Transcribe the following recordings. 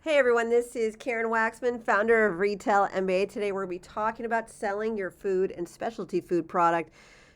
Hey everyone, this is Karen Waksman, founder of Retail MBA. Today we're going to be talking about selling your food and specialty food product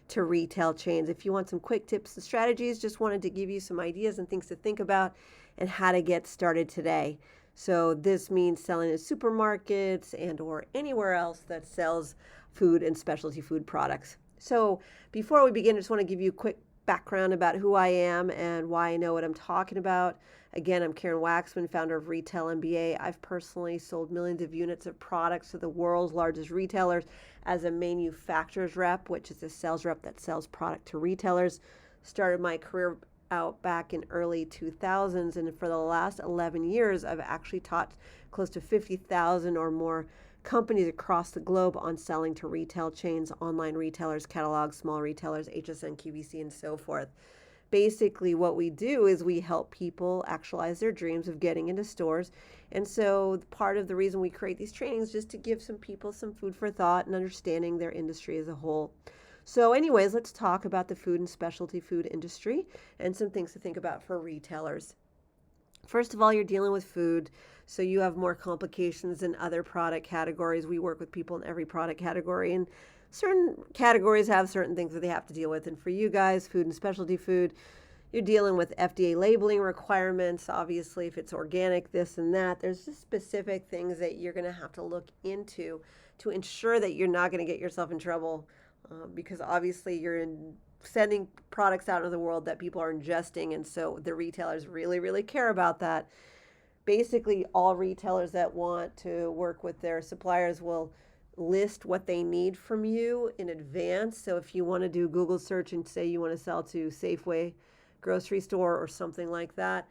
to retail chains. If you want some quick tips and strategies, just wanted to give you some ideas and things to think about and how to get started today. So this means selling in supermarkets and or anywhere else that sells food and specialty food products. So before we begin, I just want to give you a quick background about who I am and why I know what I'm talking about. Again, I'm Karen Waksman, founder of Retail MBA. I've personally sold millions of units of products to the world's largest retailers as a manufacturer's rep, which is a sales rep that sells product to retailers. Started my career out back in early 2000s, and for the last 11 years, I've actually taught close to 50,000 or more companies across the globe on selling to retail chains, online retailers, catalogs, small retailers, HSN, QVC, and so forth. Basically, what we do is we help people actualize their dreams of getting into stores. And so part of the reason we create these trainings is just to give some people some food for thought and understanding their industry as a whole. So anyways, let's talk about the food and specialty food industry and some things to think about for retailers. First of all, you're dealing with food, so you have more complications than other product categories. We work with people in every product category, and certain categories have certain things that they have to deal with. And for you guys, food and specialty food, you're dealing with FDA labeling requirements. Obviously, if it's organic, this and that, there's just specific things that you're going to have to look into to ensure that you're not going to get yourself in trouble, because obviously you're sending products out into the world that people are ingesting, and so the retailers really care about that. Basically, all retailers that want to work with their suppliers will list what they need from you in advance. So if you want to do Google search and say you want to sell to Safeway grocery store or something like that,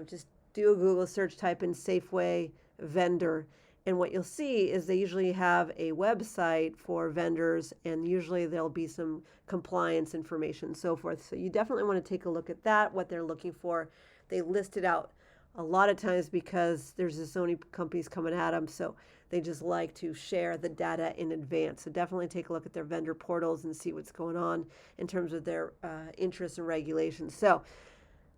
just do a Google search, type in Safeway vendor, and what you'll see is they usually have a website for vendors, and usually there'll be some compliance information and so forth. So you definitely want to take a look at that, what they're looking for. They list it out a lot of times because there's just so many companies coming at them, so they just like to share the data in advance. So definitely take a look at their vendor portals and see what's going on in terms of their interests and regulations. So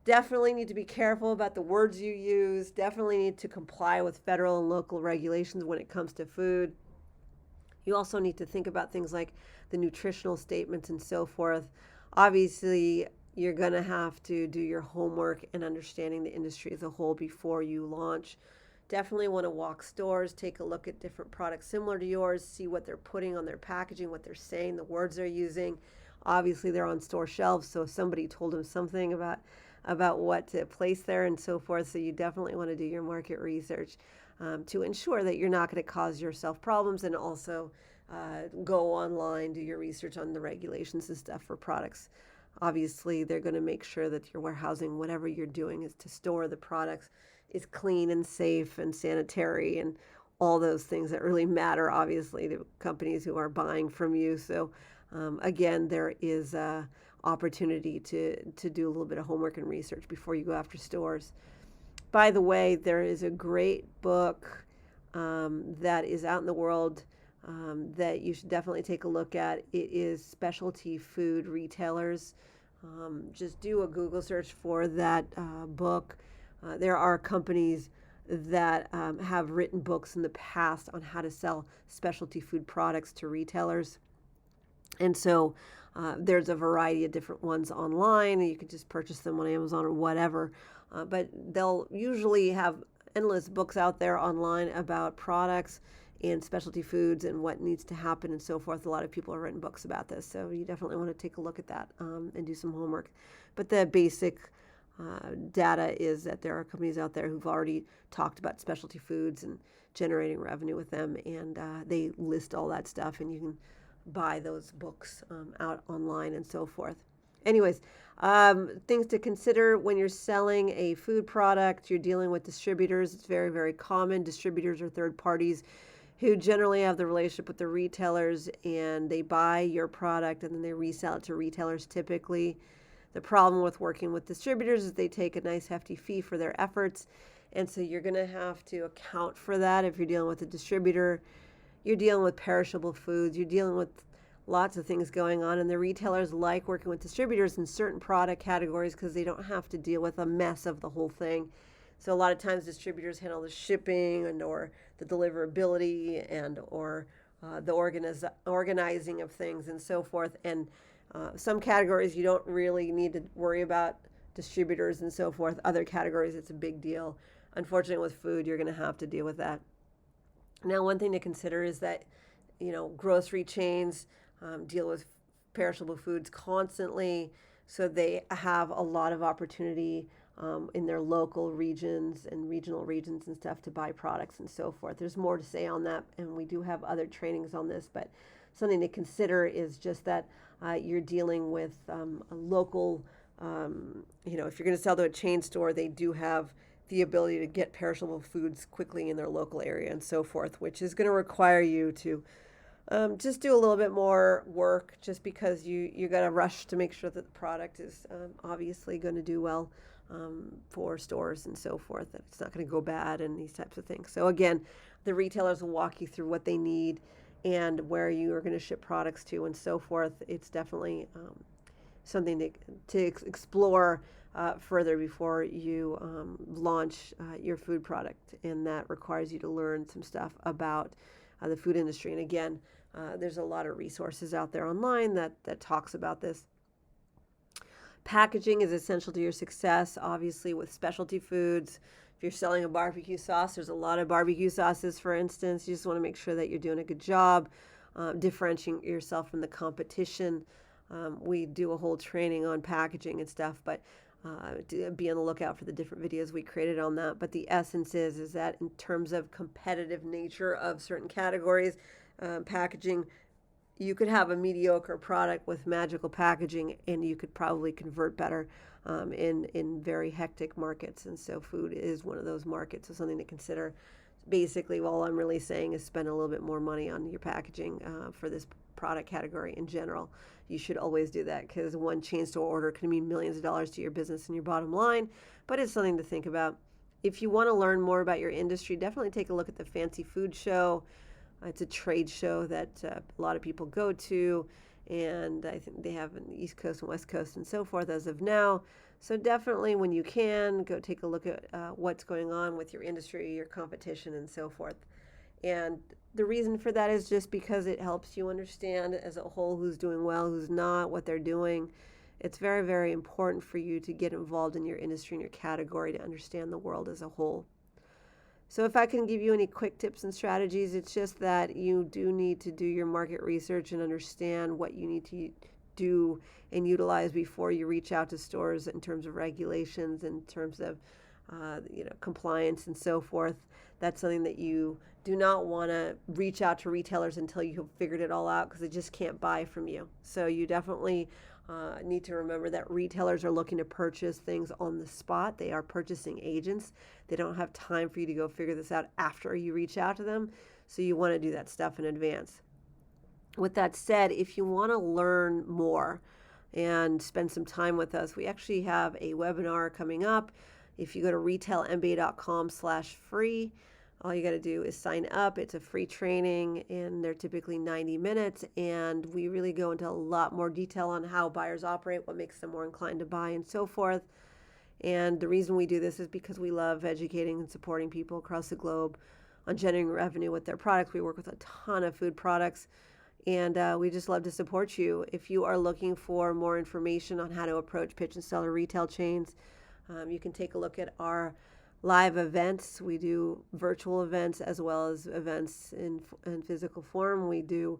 definitely need to be careful about the words you use. Definitely need to comply with federal and local regulations when it comes to food. You also need to think about things like the nutritional statements and so forth. Obviously, you're going to have to do your homework and understanding the industry as a whole before you launch. Definitely want to walk stores, take a look at different products similar to yours, see what they're putting on their packaging, what they're saying, the words they're using. Obviously, they're on store shelves, so if somebody told them something about what to place there and so forth. So you definitely want to do your market research to ensure that you're not going to cause yourself problems, and also go online, do your research on the regulations and stuff for products. Obviously, they're going to make sure that your warehousing, whatever you're doing, is to store the products, is clean and safe and sanitary and all those things that really matter, obviously, to companies who are buying from you. So again, there is opportunity to do a little bit of homework and research before you go after stores. By the way, there is a great book that is out in the world that you should definitely take a look at. It is Specialty Food Retailers. Just do a Google search for that book. There are companies that have written books in the past on how to sell specialty food products to retailers. And so there's a variety of different ones online. You can just purchase them on Amazon or whatever. But they'll usually have endless books out there online about products and specialty foods and what needs to happen and so forth. A lot of people have written books about this. So you definitely want to take a look at that and do some homework. But the basic data is that there are companies out there who've already talked about specialty foods and generating revenue with them. And they list all that stuff, and you can buy those books out online and so forth. Anyways, things to consider when you're selling a food product. You're dealing with distributors. It's very common. Distributors are third parties who generally have the relationship with the retailers, and they buy your product and then they resell it to retailers typically. The problem with working with distributors is they take a nice hefty fee for their efforts, and so you're going to have to account for that if you're dealing with a distributor. You're dealing with perishable foods. You're dealing with lots of things going on, and the retailers like working with distributors in certain product categories because they don't have to deal with a mess of the whole thing. So a lot of times distributors handle the shipping and or the deliverability and or the organizing of things and so forth. And some categories you don't really need to worry about distributors and so forth. Other categories it's a big deal. Unfortunately, with food, you're going to have to deal with that. Now, one thing to consider is that, grocery chains deal with perishable foods constantly, so they have a lot of opportunity in their local regions and regional regions and stuff to buy products and so forth. There's more to say on that, and we do have other trainings on this, but something to consider is just that you're dealing with a local, if you're going to sell to a chain store, they do have the ability to get perishable foods quickly in their local area and so forth, which is going to require you to just do a little bit more work, just because you got to rush to make sure that the product is obviously going to do well for stores and so forth, that it's not going to go bad and these types of things. So again, the retailers will walk you through what they need and where you are going to ship products to and so forth. It's definitely something to explore further before you launch your food product, and that requires you to learn some stuff about the food industry. And again, there's a lot of resources out there online that talks about this. Packaging is essential to your success, obviously, with specialty foods. If you're selling a barbecue sauce, there's a lot of barbecue sauces, for instance. You just want to make sure that you're doing a good job differentiating yourself from the competition. We do a whole training on packaging and stuff, but be on the lookout for the different videos we created on that. But the essence is that in terms of competitive nature of certain categories, packaging, you could have a mediocre product with magical packaging, and you could probably convert better in very hectic markets. And so food is one of those markets, so something to consider. Basically, all I'm really saying is spend a little bit more money on your packaging for this product category in general. You should always do that, because one chain store order can mean millions of dollars to your business and your bottom line, but it's something to think about. If you want to learn more about your industry, definitely take a look at the Fancy Food Show. It's a trade show that a lot of people go to, and I think they have an East Coast and West Coast and so forth as of now. So definitely, when you can, go take a look at what's going on with your industry, your competition, and so forth. And the reason for that is just because it helps you understand as a whole who's doing well, who's not, what they're doing. It's very, very important for you to get involved in your industry and your category to understand the world as a whole. So if I can give you any quick tips and strategies, it's just that you do need to do your market research and understand what you need to do and utilize before you reach out to stores in terms of regulations, in terms of compliance and so forth. That's something that you do not want to reach out to retailers until you've figured it all out, because they just can't buy from you. So you definitely need to remember that retailers are looking to purchase things on the spot. They are purchasing agents. They don't have time for you to go figure this out after you reach out to them. So you want to do that stuff in advance. With that said, if you want to learn more and spend some time with us, we actually have a webinar coming up. If you go to retailmba.com/free, all you got to do is sign up. It's a free training, and they're typically 90 minutes. And we really go into a lot more detail on how buyers operate, what makes them more inclined to buy, and so forth. And the reason we do this is because we love educating and supporting people across the globe on generating revenue with their products. We work with a ton of food products, and we just love to support you. If you are looking for more information on how to approach, pitch, and sell to retail chains, you can take a look at our live events. We do virtual events as well as events in physical form. We do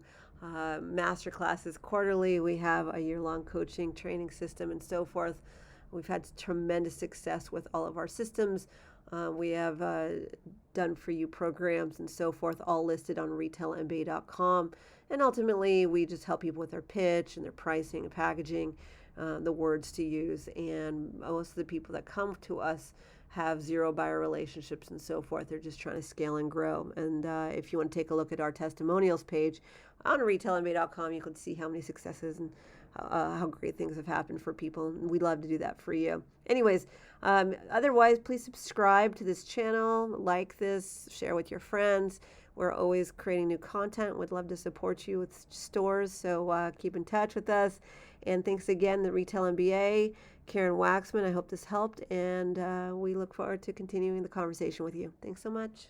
master classes quarterly. We have a year-long coaching training system and so forth. We've had tremendous success with all of our systems. We have done for you programs and so forth, all listed on retailmba.com. And ultimately, we just help people with their pitch and their pricing and packaging, the words to use. And most of the people that come to us have zero buyer relationships and so forth. They're just trying to scale and grow. And if you want to take a look at our testimonials page on retailmba.com, you can see how many successes and how great things have happened for people. And we'd love to do that for you. Anyways, otherwise, please subscribe to this channel, like this, share with your friends. We're always creating new content. We'd love to support you with stores, so keep in touch with us. And thanks again, the Retail MBA, Karen Waksman. I hope this helped, and we look forward to continuing the conversation with you. Thanks so much.